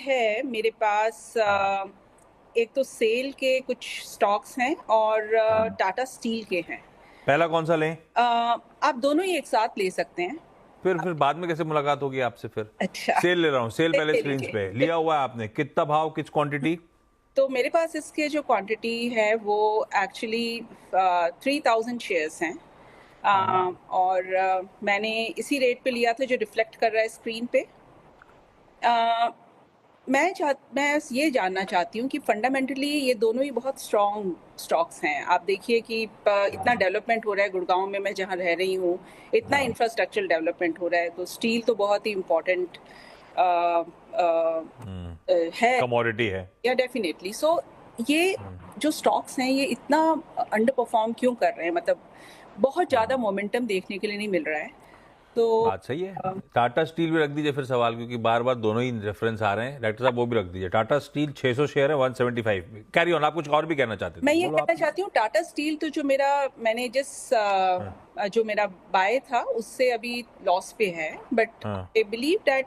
है मेरे पास एक तो सेल के कुछ स्टॉक्स हैं और टाटा स्टील के हैं। पहला कौन सा लें? आप दोनों ही एक साथ ले सकते हैं। फिर बाद में कैसे मुलाकात होगी आपसे फिर? अच्छा, सेल ले रहा हूँ, सेल पहले ले स्क्रीन लीजिए। पे लिया हुआ है आपने, कितना भाव, किस क्वांटिटी? तो मेरे पास इसके जो क्वांटिटी है वो एक्चुअली 3000 शेयर्स हैं। और मैंने इसी रेट पे लिया था जो रिफ्लेक्ट कर रहा है स्क्रीन पे। मैं ये जानना चाहती हूँ कि फंडामेंटली ये दोनों ही बहुत स्ट्रॉन्ग स्टॉक्स हैं। आप देखिए कि इतना डेवलपमेंट हो रहा है गुड़गांव में, मैं जहाँ रह रही हूँ, इतना इंफ्रास्ट्रक्चरल डेवलपमेंट हो रहा है, तो स्टील तो बहुत ही इम्पोर्टेंट है, कमोडिटी है। या डेफिनेटली। सो ये जो स्टॉक्स हैं ये इतना अंडर परफॉर्म क्यों कर रहे हैं? मतलब बहुत ज़्यादा मोमेंटम देखने के लिए नहीं मिल रहा है। तो बात सही है। टाटा स्टील भी रख दीजिए फिर सवाल, क्योंकि बार बार दोनों ही रेफरेंस आ रहे हैं। डॉक्टर साहब वो भी रख दीजिए। टाटा स्टील 600 शेयर है 175 में। कैरी ऑन, आप कुछ और भी कहना चाहते थे? मैं ये कहना चाहती हूँ टाटा स्टील तो मैंने जो मेरा बाय था उससे अभी लॉस पे है, बट आई बिलीव दैट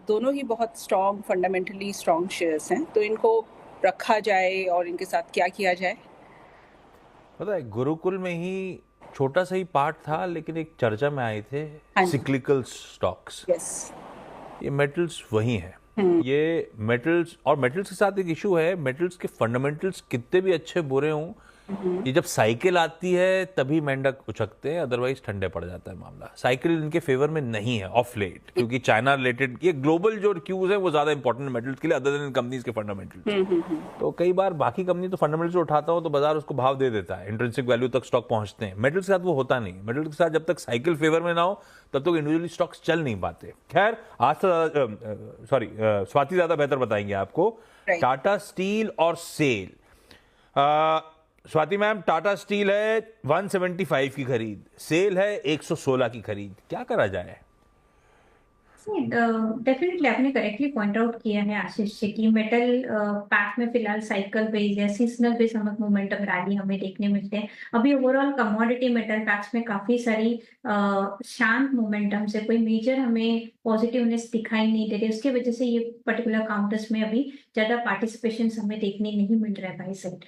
दोनों ही बहुत स्ट्रॉन्ग, फंडामेंटली स्ट्रॉन्ग शेयर्स हैं, तो इनको रखा जाए और इनके साथ क्या किया जाए। पता है, गुरुकुल में ही छोटा सा ही पार्ट था, लेकिन एक चर्चा में आए थे सिक्लिकल स्टॉक्स। यस, ये मेटल्स वही है। ये मेटल्स, और मेटल्स के साथ एक इशू है, मेटल्स के फंडामेंटल्स कितने भी अच्छे बुरे हों, ये जब साइकिल आती है तभी मेंढक उछकते हैं, अदरवाइज ठंडे पड़ जाता है मामला। साइकिल इनके फेवर में नहीं है ऑफ लेट, क्योंकि चाइना रिलेटेड ये ग्लोबल जो क्यूज है वो ज्यादा इंपॉर्टेंट मेटल्स के लिए, अदर देन कंपनीज के फंडामेंटल्स। तो कई बार बाकी कंपनी तो फंडामेंटल्स उठाता हो तो बाजार उसको भाव दे देता है, इंट्रिंसिक वैल्यू तक स्टॉक पहुंचते हैं। मेटल्स के साथ वो होता नहीं। मेटल्स के साथ जब तक साइकिल फेवर में ना हो तब तक इंडिविजुअली स्टॉक्स चल नहीं पाते। खैर, आज तो स्वाति ज्यादा बेहतर बताएंगे आपको। टाटा स्टील और सेल। स्वाति मैम, टाटा स्टील है 175 की खरीद, सेल है 116 की खरीद, क्या करा जाए? डेफिनेटली आपने करेक्टली पॉइंट आउट किया है आशीष जी की मेटल पैक में फिलहाल साइकिल बेस या सीजनल बेस हमको मोमेंटम रैली हमें देखने मिलते हैं। अभी ओवरऑल कमोडिटी मेटल पैक्स में काफी सारी शांत मोमेंटम से कोई मेजर हमें पॉजिटिवनेस दिखाई नहीं दे रही, उसकी वजह से ये पर्टिकुलर काउंटर्स में अभी ज्यादा पार्टिसिपेशन हमें देखने नहीं मिल रहा है भाई साइड।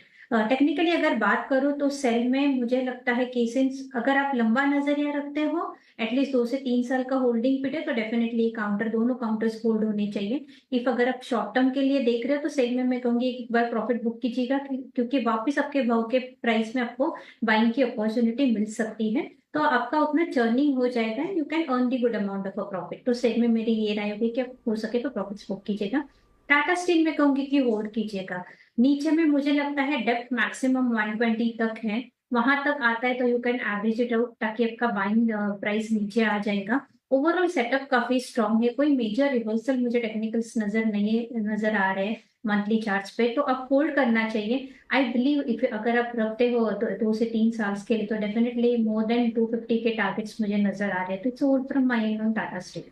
टेक्निकली अगर बात करूं तो सेल में मुझे लगता है कि सिंस अगर आप लंबा नजरिया रखते हो, एटलीस्ट 2 से 3 साल का होल्डिंग पीरियड, तो डेफिनेटली काउंटर, दोनों काउंटर्स होल्ड होने चाहिए। इफ अगर आप शॉर्ट टर्म के लिए देख रहे हो तो सेल में मैं कहूंगी एक बार प्रॉफिट बुक कीजिएगा, क्योंकि वापस आपके भाव के प्राइस में आपको बाइंग की अपॉर्चुनिटी मिल सकती है, तो आपका उतना चर्निंग हो जाएगा, you can earn the good amount of a profit. तो सेल में मेरी ये राय होगी कि आप हो सके तो प्रॉफिट बुक कीजिएगा। टाटा स्टील में कहूंगी कि होल्ड कीजिएगा। नीचे में मुझे लगता है डेप्थ मैक्सिमम 120 तक है, वहां तक आता है तो you can average it out, ताकि आपका बाइंग प्राइस नीचे आ जाएगा। ओवरऑल सेटअप काफी स्ट्रॉन्ग है, कोई मेजर रिवर्सल मुझे टेक्निकल्स नजर आ रहे हैं मंथली चार्ट्स पे, तो आप होल्ड करना चाहिए। आई बिलीव इफ अगर आप रखते हो तो 2 से 3 साल के लिए, तो डेफिनेटली मोर देन 250 के टारगेट्स मुझे नजर आ रहे हैं, तो it's hold from my and on Tata steel.